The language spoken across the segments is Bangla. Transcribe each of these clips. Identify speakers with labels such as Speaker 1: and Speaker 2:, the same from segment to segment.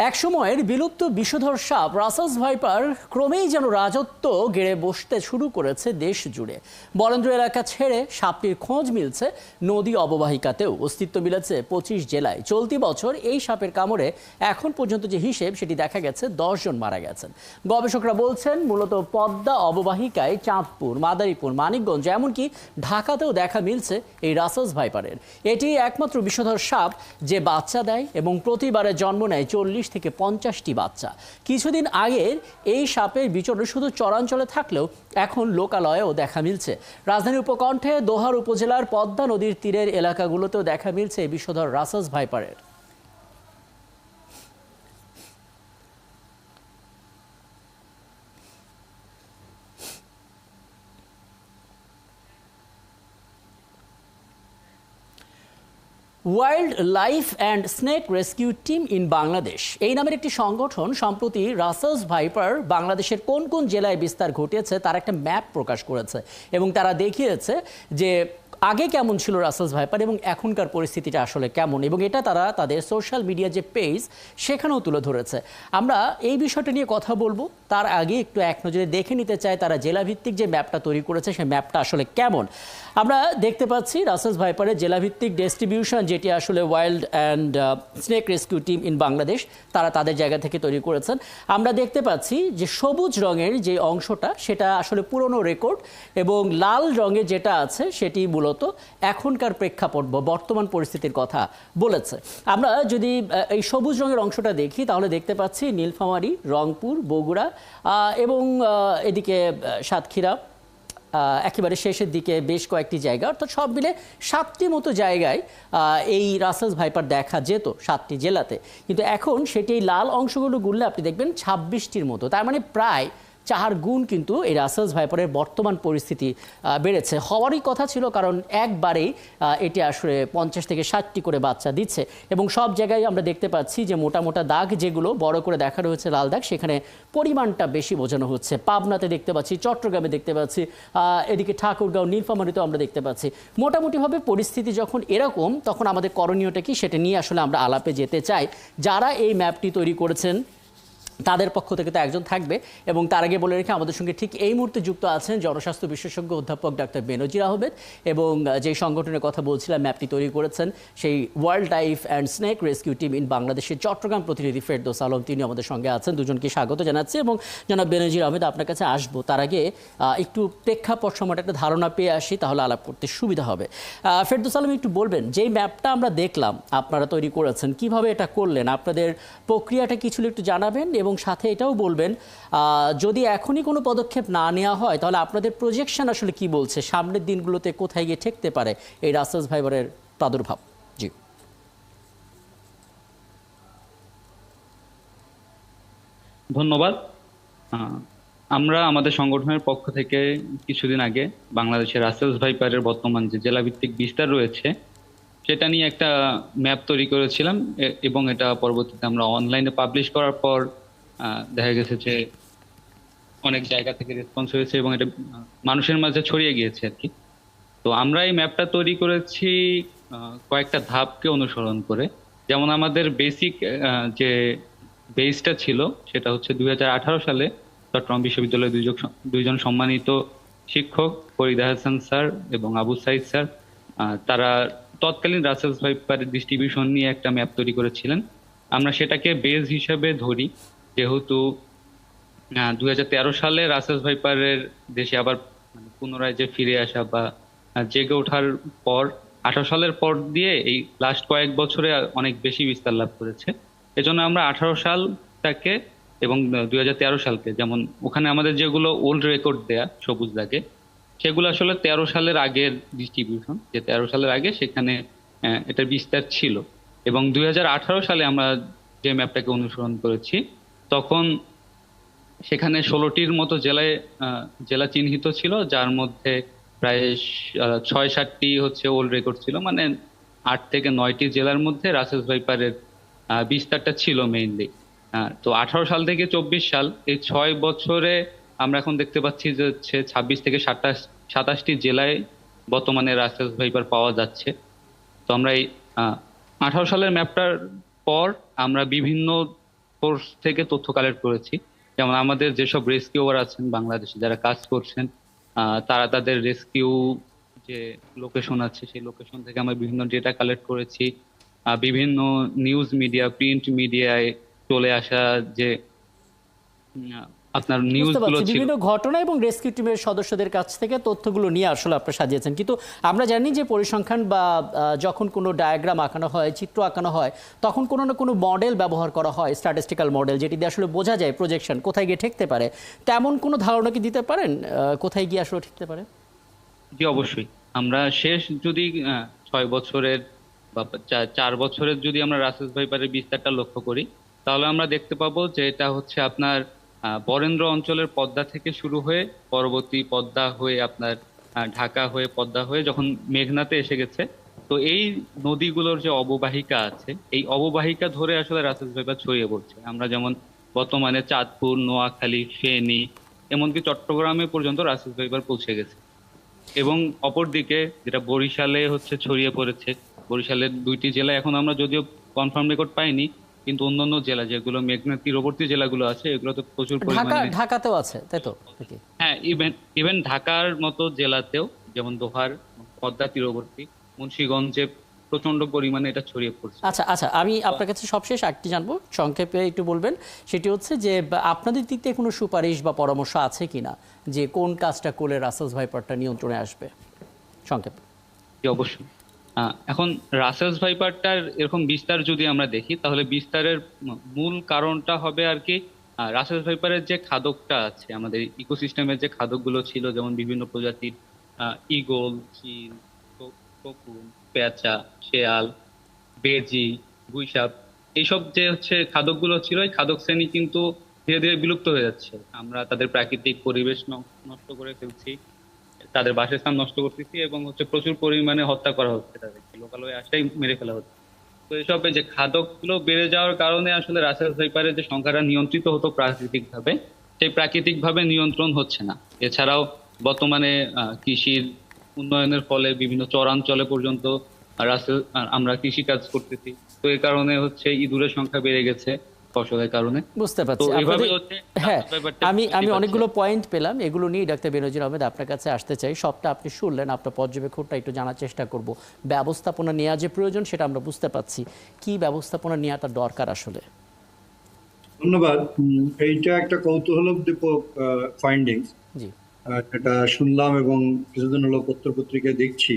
Speaker 1: একসময়ের বিলুপ্ত বিষধর সাপ রাসেলস ভাইপার ক্রমেই যেন রাজত্ব গেড়ে বসতে শুরু করেছে দেশ জুড়ে। বরেন্দ্র এলাকা ছেড়ে সাপটির খোঁজ মিলছে নদী অববাহিকাতেও। অস্তিত্ব মিলেছে 25 জেলায়। চলতি বছর এই সাপের কামড়ে এখন পর্যন্ত যে হিসেব সেটি দেখা গেছে 10 জন মারা গেছেন। গবেষকরা বলছেন মূলত পদ্মা অববাহিকায় চাঁদপুর, মাদারীপুর, মানিকগঞ্জ এমনকি ঢাকাতেও দেখা মিলছে এই রাসেলস ভাইপারের। এটি একমাত্র বিষধর সাপ যে বাচ্চা দেয় এবং প্রতিবারে জন্ম নেয় 40 থেকে 50টি বাচ্চা। কিছুদিন আগের এই সাপের বিচরণ শুধু চরাঞ্চলে থাকলেও এখন লোকালয়েও দেখা মিলছে। রাজধানীর উপকণ্ঠে দোহার উপজেলার পদ্মা নদীর তীরের এলাকাগুলোতেও দেখা মিলছে এই বিষধর রাসেলস ভাইপারের। Wild life and snake rescue team in Bangladesh এই নামের একটি সংগঠন সম্প্রতি রাসেলস ভাইপার বাংলাদেশের কোন কোন জেলায় বিস্তার ঘটিয়েছে তার একটা ম্যাপ প্রকাশ করেছে এবং তারা দেখিয়েছে যে আগে কেমন ছিল রাসেলস ভাইপার এবং এখনকার পরিস্থিতিটা আসলে কেমন, এবং এটা তারা তাদের সোশ্যাল মিডিয়া যে পেজ সেখানেও তুলে ধরেছে। আমরা এই বিষয়টা নিয়ে কথা বলবো, তার আগে একটু এক নজরে দেখে নিতে চাই তারা জেলাভিত্তিক যে ম্যাপটা তৈরি করেছে সেই ম্যাপটা আসলে কেমন। আমরা দেখতে পাচ্ছি রাসেলস ভাইপারের জেলাভিত্তিক ডিস্ট্রিবিউশন, যেটি আসলে wild and snake rescue team in Bangladesh তারা তাদের জায়গা থেকে তৈরি করেছেন। আমরা দেখতে পাচ্ছি যে সবুজ রঙের যে অংশটা সেটা আসলে পুরনো রেকর্ড এবং লাল রঙের যেটা আছে সেটি মূলত এখনকার প্রেক্ষাপট বর্তমান পরিস্থিতির কথা বলেছে। আমরা যদি এই সবুজ রঙের অংশটা দেখি তাহলে দেখতে পাচ্ছি নীলফামারী, রংপুর, বগুড়া এবং এদিকে সাতক্ষীরা, একেবারে শেষের দিকে বেশ কয়েকটি জায়গা, অর্থাৎ সব মিলে 7টি মতো জায়গায় এই রাসেলস ভাইপার দেখা যেত 7টি জেলাতে। কিন্তু এখন সেটি লাল অংশগুলো গুনলে আপনি দেখবেন 26টির মতো, তার মানে প্রায় 4 গুণ কিন্তু এই রাসেলস ভাইপারের বর্তমান পরিস্থিতি বেড়েছে। হওয়ারই কথা ছিল, কারণ একবারেই এটি আসলে 50 থেকে 60টি করে বাচ্চা দিচ্ছে এবং সব জায়গায় আমরা দেখতে পাচ্ছি যে মোটা মোটা দাগ যেগুলো বড় করে দেখানো হচ্ছে লাল দাগ, সেখানে পরিমাণটা বেশি বোঝানো হচ্ছে। পাবনাতে দেখতে পাচ্ছি, চট্টগ্রামে দেখতে পাচ্ছি, এদিকে ঠাকুরগাঁও, নীলফামারীতেও আমরা দেখতে পাচ্ছি। মোটামুটিভাবে পরিস্থিতি যখন এরকম তখন আমাদের করণীয়টা কি সেটা নিয়ে আসলে আমরা আলাপে যেতে চাই। যারা এই ম্যাপটি তৈরি করেছেন তাদের পক্ষ থেকে তো একজন থাকবে, এবং তার আগে বলে রেখে আমাদের সঙ্গে ঠিক এই মুহূর্তে যুক্ত আছেন জনস্বাস্থ্য বিশেষজ্ঞ অধ্যাপক ডাক্তার বেনজির আহমেদ, এবং যে সংগঠনের কথা বলছিলাম ম্যাপটি তৈরি করেছেন সেই wild life and snake rescue team in বাংলাদেশের চট্টগ্রাম প্রতিনিধি ফেরদৌস আলম, তিনি আমাদের সঙ্গে আছেন। দুজনকে স্বাগত জানাচ্ছি এবং জনাব বেনজির আহমেদ আপনার কাছে আসবো। তার আগে একটু প্রেক্ষাপট সম্বন্ধে একটা ধারণা পেয়ে আসি, তাহলে আলাপ করতে সুবিধা হবে। ফেরদৌস আলম, একটু বলবেন যেই ম্যাপটা আমরা দেখলাম আপনারা তৈরি করেছেন, কিভাবে এটা করলেন, আপনাদের প্রক্রিয়াটা কিছু একটু জানাবেন এবং সাথে এটাও বলবেন যদি এখনই কোনো পদক্ষেপ না নেওয়া হয় তাহলে আপনাদের প্রজেকশন আসলে কি বলছে, সামনের দিনগুলোতে কোথায় গিয়ে ঠেকতে পারে এই রাসেলস ভাইপারের প্রাদুর্ভাব। জি,
Speaker 2: ধন্যবাদ। আমরা আমাদের সংগঠনের পক্ষ থেকে কিছুদিন আগে বাংলাদেশের রাসেলস ভাইপারের বর্তমান যে জেলাভিত্তিক বিস্তার রয়েছে সেটা নিয়ে একটা ম্যাপ তৈরি করেছিলাম এবং এটা পরবর্তীতে আমরা অনলাইনে পাবলিশ করার পর দেখা গেছে যে অনেক জায়গা থেকে রেসপন্স হয়েছে এবং এটা মানুষের মাঝে ছড়িয়ে গিয়েছে আর কি। তো আমরা এই ম্যাপটা তৈরি করেছি কয়েকটা ধাপকে অনুসরণ করে। যেমন আমাদের বেসিক যে বেসটা ছিল সেটা হচ্ছে 2018 সালে চট্টগ্রাম বিশ্ববিদ্যালয়ের দুইজন সম্মানিত শিক্ষক ফরিদা হাসান স্যার এবং আবু সাইদ স্যার তারা তৎকালীন রাসেলস ভাইপারের ডিস্ট্রিবিউশন নিয়ে একটা ম্যাপ তৈরি করেছিলেন। আমরা সেটাকে বেস হিসেবে ধরি, যেহেতু 2013 সালে রাসেলস ভাইপারের দেশে আবার পুনরায় যে ফিরে আসা বা জেগে ওঠার পর 18 সালের পর দিয়ে এই লাস্ট কয়েক বছরে অনেক বেশি বিস্তার লাভ করেছে। এজন্য আমরা 18 সালটাকে এবং 2013 সালকে, যেমন ওখানে আমাদের যেগুলো ওল্ড রেকর্ড দেয়া সবুজ দাগে, সেগুলো আসলে 13 সালের আগের ডিস্ট্রিবিউশন, যে 13 সালের আগে সেখানে এটার বিস্তার ছিল। এবং 2018 সালে আমরা যে ম্যাপটাকে অনুসরণ করেছি তখন সেখানে 16টির মতো জেলা চিহ্নিত ছিল, যার মধ্যে প্রায় 6-7টি হচ্ছে ওল্ড রেকর্ড ছিল, মানে 8 থেকে 9টি জেলার মধ্যে রাসেলস ভাইপারের বিস্তারটা ছিল মেইনলি। তো 18 সাল থেকে 24 সাল এই 6 বছরে আমরা এখন দেখতে পাচ্ছি যে হচ্ছে 26 থেকে 27টি জেলায় বর্তমানে রাসেলস ভাইপার পাওয়া যাচ্ছে। তো আমরা এই 18 সালের ম্যাপটার পর আমরা বিভিন্ন সোর্স থেকে তথ্য কালেক্ট করেছি। যেমন আমাদের যেসব রেস্কিউয়ার আছেন বাংলাদেশে যারা কাজ করছেন, তারা তাদের রেস্কিউ যে লোকেশন আছে সেই লোকেশন থেকে আমরা বিভিন্ন ডেটা কালেক্ট করেছি। বিভিন্ন নিউজ মিডিয়া, প্রিন্ট মিডিয়ায় চলে আসা যে আপনার নিউজ
Speaker 1: বুঝতে
Speaker 2: গুলো
Speaker 1: পারছি,
Speaker 2: ছিল।
Speaker 1: বিভিন্ন ঘটনা এবং রেস্কিউ টিমের সদস্যদের কাছ থেকে তথ্যগুলো নিয়ে আসলে আপনারা সাজিয়েছেন। কিন্তু আমরা জানি যে পরিসংখ্যান বা যখন কোনো ডায়াগ্রাম আঁকানো হয়, চিত্র আঁকানো হয়, তখন কোনো না কোনো মডেল ব্যবহার করা হয়, স্ট্যাটিস্টিক্যাল মডেল, যেটি দিয়ে আসলে বোঝা যায় প্রজেকশন কোথায় গিয়ে ঠেকতে পারে। তেমন কোনো ধারণা কি দিতে পারেন কোথায় গিয়ে আসলে ঠেকতে পারে?
Speaker 2: জি অবশ্যই। আমরা শেষ যদি 6 বছরের বা 4 বছরের যদি আমরা রাসেলস ভাইপারের বিস্তারটা লক্ষ্য করি, তাহলে আমরা দেখতে পাবো যে এটা হচ্ছে আপনার বরেন্দ্র অঞ্চলের পদ্মা থেকে শুরু হয়ে পরবর্তী পদ্মা হয়ে আপনার ঢাকা হয়ে পদ্মা হয়ে যখন মেঘনাতে এসে গেছে। তো এই নদীগুলোর যে অববাহিকা আছে, এই অববাহিকা ধরে আসলে রাসেলস ভাইপার ছড়িয়ে পড়ছে। আমরা যেমন বর্তমানে চাঁদপুর, নোয়াখালী, ফেনী, এমনকি চট্টগ্রামে পর্যন্ত রাসেলস ভাইপার পৌঁছে গেছে। এবং অপরদিকে যেটা বরিশালে হচ্ছে ছড়িয়ে পড়েছে, বরিশালের 2টি জেলা এখন আমরা যদিও কনফার্ম রেকর্ড পাইনি, কিন্তু অন্যান্য জেলা যেগুলো মেঘনা তীরবর্তী জেলাগুলো আছে এগুলোতে প্রচুর পরিমাণে।
Speaker 1: ঢাকাতেও আছে তাই তো নাকি?
Speaker 2: হ্যাঁ, ইভেন ইভেন ঢাকার মতো জেলাতেও, যেমন দোহার, পদ্মা তীরবর্তী, মুন্সিগঞ্জে প্রচন্ড পরিমাণে এটা ছড়িয়ে পড়ছে।
Speaker 1: আচ্ছা আচ্ছা, আমি আপনার কাছে সবশেষ একটি জানবো, সংক্ষেপে একটু বলবেন। সেটি হচ্ছে যে আপনাদের দিক থেকে কোনো সুপারিশ বা পরামর্শ আছে কিনা যে কোন কাজটা করলে রাসেলস ভাইপারটা নিয়ন্ত্রণে আসবে, সংক্ষেপে?
Speaker 2: জি অবশ্যই। এখন রাসেলস ভাইপারটার এরকম বিস্তার যদি আমরা দেখি, তাহলে বিস্তারের মূল কারণটা হবে আর কি রাসেলস ভাইপারের যে খাদকটা আছে, আমাদের ইকোসিস্টেমের যে খাদকগুলো ছিল, যেমন বিভিন্ন প্রজাতির ঈগল, চিল, শকুন, পেঁচা, শেয়াল, বেজি, গুইসাপ, এইসব যে হচ্ছে খাদকগুলো ছিল, এই খাদক শ্রেণী কিন্তু ধীরে ধীরে বিলুপ্ত হয়ে যাচ্ছে। আমরা তাদের প্রাকৃতিক পরিবেশ নষ্ট করে ফেলছি, তাদের বাসস্থান নষ্ট করতেছি, এবং হচ্ছে প্রচুর পরিমাণে হত্যা করা হচ্ছে, তাদেরকে লোকালয়ে আসাই মেরে ফেলা হচ্ছে। তো এসব এই যে খাদক গুলো বেড়ে যাওয়ার কারণে আসলে রাসেলস ভাইপারের যে সংখ্যাটা নিয়ন্ত্রিত হতো প্রাকৃতিক ভাবে, সেই প্রাকৃতিক ভাবে নিয়ন্ত্রণ হচ্ছে না। এছাড়াও বর্তমানে কৃষির উন্নয়নের ফলে বিভিন্ন চরাঞ্চলে পর্যন্ত রাসেল আমরা কৃষি কাজ করতেছি। তো এই কারণে হচ্ছে ইঁদুরের সংখ্যা বেড়ে গেছে ফসলের কারণে।
Speaker 1: বুঝতে
Speaker 2: তো
Speaker 1: পারছি
Speaker 2: এইভাবে
Speaker 1: আপনাদের।
Speaker 2: হচ্ছে
Speaker 1: হ্যাঁ,
Speaker 2: রাসেলস ভাইপারটা
Speaker 1: আমি
Speaker 2: বৃদ্ধি
Speaker 1: আমি
Speaker 2: পাচ্ছে।
Speaker 1: অনেকগুলো পয়েন্ট পেলাম, এগুলো নিয়ে ডাক্তার বেনজির আহমেদ আপনার কাছে আসতে চাই। সবটা আপনি শুনলেন, আপনার পর্যবেক্ষণটা একটু জানার চেষ্টা করব। ব্যবস্থাপনা নেওয়া যে প্রয়োজন সেটা আমরা বুঝতে পারছি, কি ব্যবস্থাপনা নেওয়াটা দরকার আসলে?
Speaker 3: ধন্যবাদ। এইটা একটা কৌতূহলোদ্দীপক ফাইন্ডিংস,
Speaker 1: জি
Speaker 3: এটা শুনলাম এবং কিছুদিন হলো পত্রপত্রিকায় দেখছি।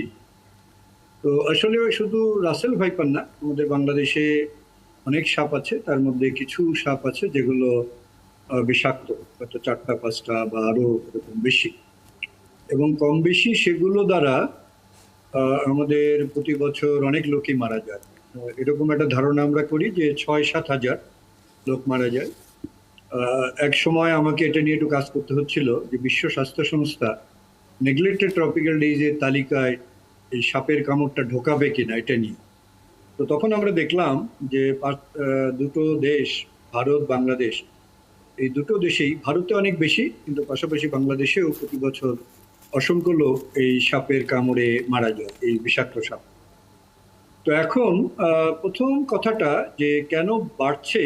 Speaker 3: তো আসলে শুধু রাসেল ভাইপার না, আমাদের বাংলাদেশে অনেক সাপ আছে, তার মধ্যে কিছু সাপ আছে যেগুলো বিষাক্ত, হয়তো 4টা 5টা বা আরো এরকম বেশি, এবং কম বেশি সেগুলো দ্বারা আমাদের প্রতি বছর অনেক লোকই মারা যায়। এরকম একটা ধারণা আমরা করি যে 6-7 হাজার লোক মারা যায়। এক সময় আমাকে এটা নিয়ে একটু কাজ করতে হচ্ছিল যে বিশ্ব স্বাস্থ্য সংস্থা নেগলেক্টেড ট্রপিক্যাল ডিজিজের তালিকায় এই সাপের কামড়টা ঢোকাবে কিনা এটা নিয়ে। তো তখন আমরা দেখলাম যে দুটো দেশ, ভারত বাংলাদেশ, এই দুটো দেশেই, ভারতে অনেক বেশি কিন্তু পাশাপাশি বাংলাদেশেও প্রতি বছর অসংখ্য লোক এই সাপের কামড়ে মারা যায়, এই বিষাক্ত সাপ। তো এখন প্রথম কথাটা যে কেন বাড়ছে,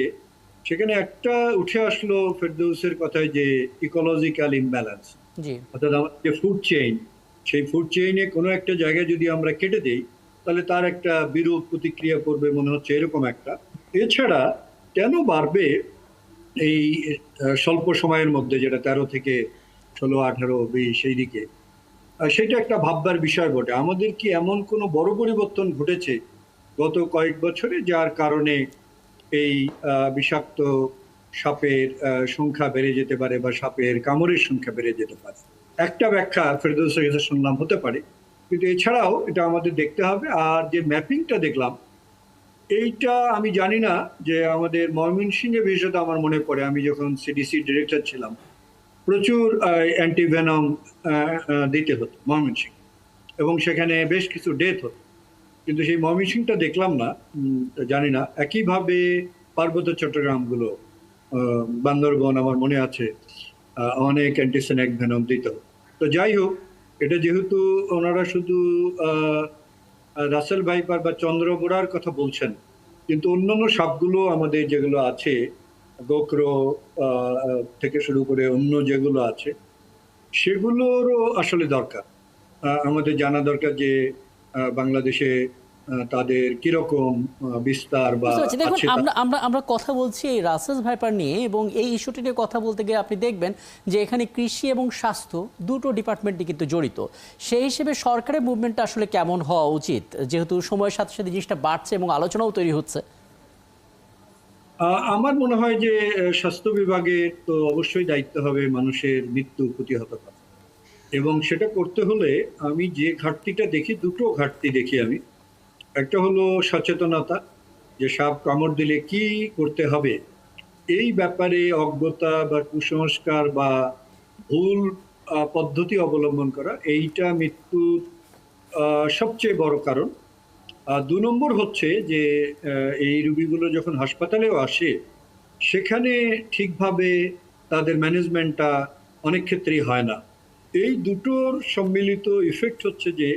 Speaker 3: সেখানে একটা উঠে আসলো ফেরদৌসের কথায় যে ইকোলজিক্যাল ইমব্যালেন্স,
Speaker 1: জি
Speaker 3: অর্থাৎ আমাদের যে ফুড চেইন, সেই ফুড চেইনে কোনো একটা জায়গায় যদি আমরা কেটে দেই তাহলে তার একটা বিরূপ প্রতিক্রিয়া করবে মনে হচ্ছে, এরকম একটা। এছাড়া কেন বাড়বে এই স্বল্প সময়ের মধ্যে, যেটা 13 থেকে 16, 18, 20 সেই দিকে, সেটা একটা ভাববার বিষয় বটে। আমাদের কি এমন কোনো বড় পরিবর্তন ঘটেছে গত কয়েক বছরে যার কারণে এই বিষাক্ত সাপের সংখ্যা বেড়ে যেতে পারে বা সাপের কামড়ের সংখ্যা বেড়ে যেতে পারে? একটা ব্যাখ্যা ফেরদৌসের কাছে শুনলাম, হতে পারে, কিন্তু এছাড়াও এটা আমাদের দেখতে হবে। আর যে ম্যাপিংটা দেখলাম, এইটা আমি জানি না যে আমাদের ময়মনসিংহে, বিশেষত আমার মনে পড়ে আমি যখন সিডিসি ডিরেক্টর ছিলাম, প্রচুর অ্যান্টিভেনম দিতে হতো ময়মনসিংহ, এবং সেখানে বেশ কিছু ডেথ হতো, কিন্তু সেই ময়মনসিংহটা দেখলাম না। জানি না একইভাবে পার্বত্য চট্টগ্রামগুলো, বান্দরবন আমার মনে আছে, অনেক অ্যান্টিসেনেক ভেনম দিত। তো যাই হোক, এটা যেহেতু ওনারা শুধু রাসেল ভাইপার বা চন্দ্রবোড়ার কথা বলছেন, কিন্তু অন্যান্য সাপগুলো আমাদের যেগুলো আছে গোখরো থেকে শুরু করে অন্য যেগুলো আছে সেগুলোরও আসলে দরকার। আমাদের জানা দরকার যে বাংলাদেশে তাদের কিরকম বিস্তার বা
Speaker 1: বুঝতে পারছি। দেখুন,
Speaker 3: আছে
Speaker 1: আমরা আমরা আমরা কথা বলছি এই রাসেলস ভাইপার নিয়ে, এবং এই ইস্যুটি নিয়ে কথা বলতে গিয়ে আপনি দেখবেন যে এখানে কৃষি এবং স্বাস্থ্য দুটো ডিপার্টমেন্টই কিন্তু জড়িত। সেই হিসেবে সরকারের মুভমেন্টটা আসলে কেমন হওয়া উচিত, যেহেতু সময়ের সাথে সাথে জিনিসটা বাড়ছে এবং আলোচনাও তৈরি হচ্ছে?
Speaker 3: আমার মনে হয় যে স্বাস্থ্য বিভাগের তো অবশ্যই দায়িত্ব হবে মানুষের মৃত্যু প্রতিহত করা, এবং সেটা করতে হলে আমি যে ঘাটতিটা দেখি, দুটো ঘাটতি দেখি আমি। একটা হলো সচেতনতা, যে সাপ কামড় দিলে কি করতে হবে এই ব্যাপারে অজ্ঞতা বা কুসংস্কার বা ভুল পদ্ধতি অবলম্বন করা, এইটা মৃত্যুর সবচেয়ে বড় কারণ। আর 2 নম্বর হচ্ছে যে এই রোগীগুলো যখন হাসপাতালেও আসে সেখানে ঠিকভাবে তাদের ম্যানেজমেন্টটা অনেক ক্ষেত্রেই হয় না। এই দুটোর সম্মিলিত ইফেক্ট হচ্ছে যে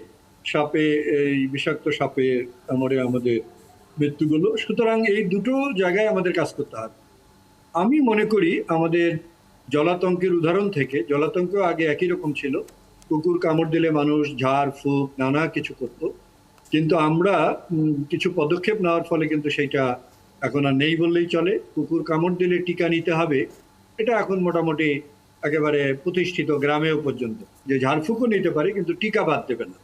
Speaker 3: সাপে, এই বিষাক্ত সাপের কামড়ে আমাদের মৃত্যুগুলো। সুতরাং এই দুটো জায়গায় আমাদের কাজ করতে হবে। আমি মনে করি আমাদের জলাতঙ্কের উদাহরণ থেকে, জলাতঙ্ক আগে একই রকম ছিল, কুকুর কামড় দিলে মানুষ ঝাড় ফুঁক নানা কিছু করতো, কিন্তু আমরা কিছু পদক্ষেপ নেওয়ার ফলে কিন্তু সেটা এখন আর নেই বললেই চলে। কুকুর কামড় দিলে টিকা নিতে হবে, এটা এখন মোটামুটি একেবারে প্রতিষ্ঠিত গ্রামেও পর্যন্ত, যে ঝাড়ফুঁকও নিতে পারে কিন্তু টিকা বাদ দেবে না।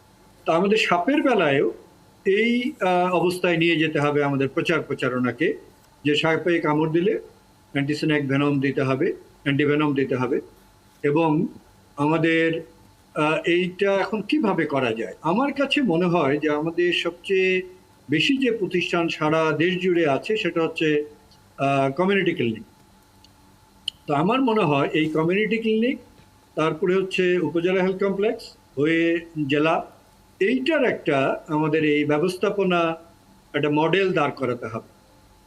Speaker 3: তো আমাদের সাপের বেলায়ও এই অবস্থায় নিয়ে যেতে হবে আমাদের প্রচারণাকে, যে সাপে কামড় দিলে অ্যান্টিসেনেক ভেনম দিতে হবে, অ্যান্টিভেনম দিতে হবে। এবং আমাদের এইটা এখন কিভাবে করা যায়, আমার কাছে মনে হয় যে আমাদের সবচেয়ে বেশি যে প্রতিষ্ঠান সারা দেশ জুড়ে আছে সেটা হচ্ছে কমিউনিটি ক্লিনিক। তো আমার মনে হয় এই কমিউনিটি ক্লিনিক, তারপরে হচ্ছে উপজেলা হেলথ কমপ্লেক্স হয়ে জেলা, এইটার একটা আমাদের এই ব্যবস্থাপনা একটা মডেল দাঁড় করাতে হবে।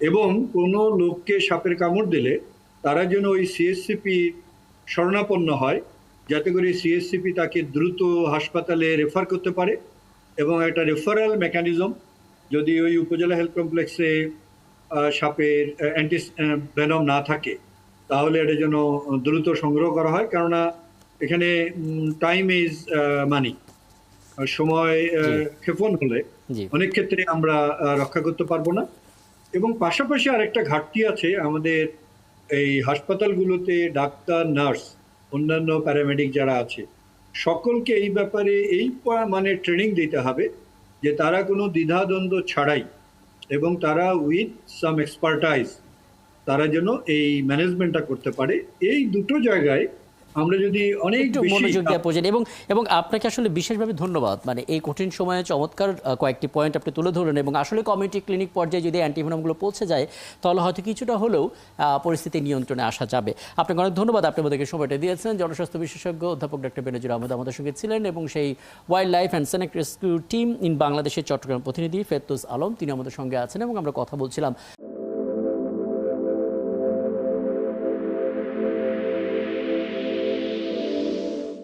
Speaker 3: এবং কোনো লোককে সাপের কামড় দিলে তারা যেন ওই সিএসসিপি শরণাপন্ন হয়, যাতে করে সিএসসিপি তাকে দ্রুত হাসপাতালে রেফার করতে পারে। এবং একটা রেফারেল মেকানিজম, যদি ওই উপজেলা হেলথ কমপ্লেক্সে সাপের অ্যান্টি ভেনম না থাকে তাহলে এটা যেন দ্রুত সংগ্রহ করা হয়, কেননা এখানে টাইম ইজ মানি। সময় ক্ষেপণ হলে
Speaker 1: জি।
Speaker 3: অনেক ক্ষেত্রে আমরা রক্ষা করতে পারবো না। এবং পাশাপাশি আরেকটা ঘাটতি আছে আমাদের এই হাসপাতালগুলোতে, ডাক্তার নার্স অন্যান্য প্যারামেডিক যারা আছে সকলকে এই ব্যাপারে এই মানে ট্রেনিং দিতে হবে যে তারা কোনো দ্বিধাদ্বন্দ্ব ছাড়াই এবং তারা উইথ সাম এক্সপার্টাইজ তারা যেন এই ম্যানেজমেন্টটা করতে পারে। এই দুটো জায়গায় আমরা যদি অনেক
Speaker 1: একটু
Speaker 3: বেশি
Speaker 1: মনোযোগ দেওয়া প্রয়োজন, এবং এবং আপনাকে আসলে বিশেষভাবে ধন্যবাদ। মানে এই কঠিন সময়ে চমৎকার কয়েকটি পয়েন্ট আপনি তুলে ধরলেন, এবং আসলে কমিউনিটি ক্লিনিক পর্যায়ে যদি অ্যান্টিভেনমগুলো পৌঁছে যায় তাহলে হয়তো কিছুটা হলেও পরিস্থিতি নিয়ন্ত্রণে আসা যাবে। আপনাকে অনেক ধন্যবাদ, আপনি আমাদেরকে সময়টা দিয়েছেন। জনস্বাস্থ্য বিশেষজ্ঞ অধ্যাপক ডক্টর বেনজির আহমেদ আমাদের সঙ্গে ছিলেন, এবং সেই wild life and snake rescue team in বাংলাদেশের চট্টগ্রাম প্রতিনিধি ফেরদৌস আলম, তিনি আমাদের সঙ্গে আছেন, এবং আমরা কথা বলছিলাম